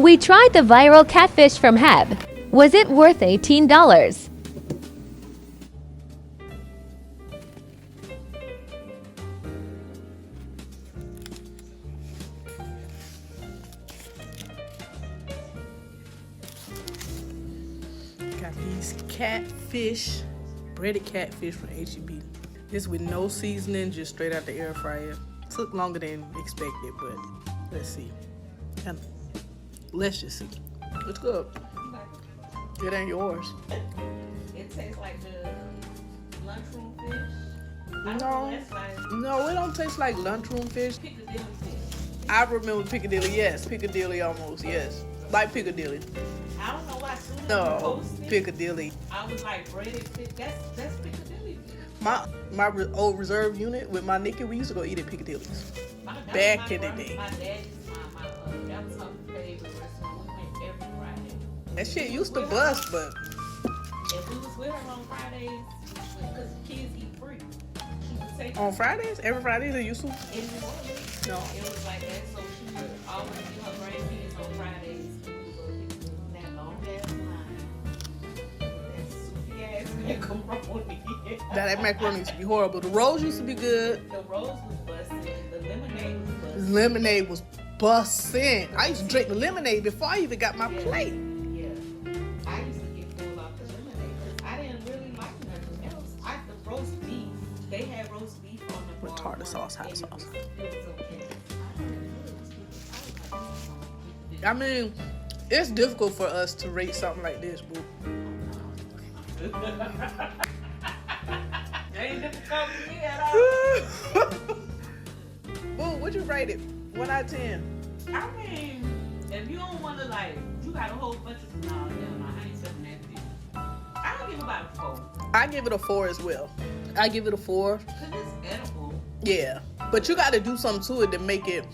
We tried the viral catfish from Heb. Was it worth $18? Got these catfish, breaded catfish from HEB. This with no seasoning, just straight out the air fryer. Took longer than expected, but let's see. And let's just see. It's good. It ain't yours. It tastes like the lunchroom fish. No, it don't taste like lunchroom fish. Piccadilly fish. I remember Piccadilly, yes. Piccadilly almost, yes. Like Piccadilly. I don't know why soon as you No, posted, Piccadilly. I was like breaded fish. That's Piccadilly fish. My old reserve unit with my Nikki, we used to go eat at Piccadilly's. Back in the day. My dad's that was her favorite restaurant. We went every Friday. That shit used to bust, but If we was with her on Fridays, because kids eat free, she would take on Fridays, every Friday they used to. in New Orleans. No. It was like that, so she would always get her grandkids on Fridays. We would go get that long ass line, that soupy ass macaroni. That macaroni used to be horrible. The rolls used to be good. The rose was busted. The lemonade was busted. Lemonade was bussin'. I used to drink the lemonade before I even got my plate. Yeah. I used to get full off the lemonade because I didn't really like nothing else. The roast beef. They had roast beef on the With bar tartar once, sauce, hot and sauce. It was okay. I mean, it's difficult for us to rate something like this, boo. Ain't difficult for me at all. Boo, would you rate it? 1 out of 10. I mean, if you don't want to you got a whole bunch of no, I ain't selling that to you. I'll give about a 4. I give it a 4 as well. I give it a 4. Cause it's edible. Yeah, but you got to do something to it to make it.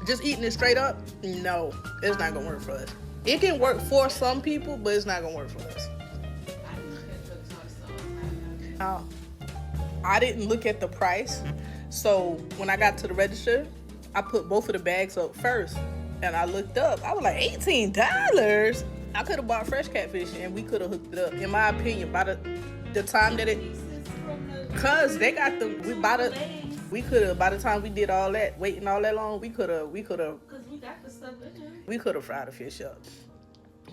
Just eating it straight up, no, it's not gonna work for us. It can work for some people, but it's not gonna work for us. I didn't look at the price, so when I got to the register, I put both of the bags up first, and I looked up. I was like, $18. I could have bought fresh catfish, and we could have hooked it up. In my opinion, by the time that cause they got we could have, by the time we did all that, waiting all that long, we could have. Cause we got the stuff in there. We could have fried the fish up.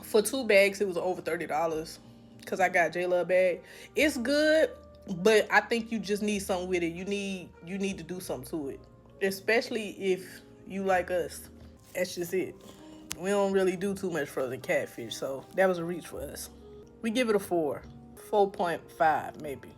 For 2 bags, it was over $30. Cause I got J-Love bag. It's good, but I think you just need something with it. You need to do something to it, especially if you like us. That's just it. We don't really do too much frozen catfish, so that was a reach for us. We give it a 4, 4.5 maybe.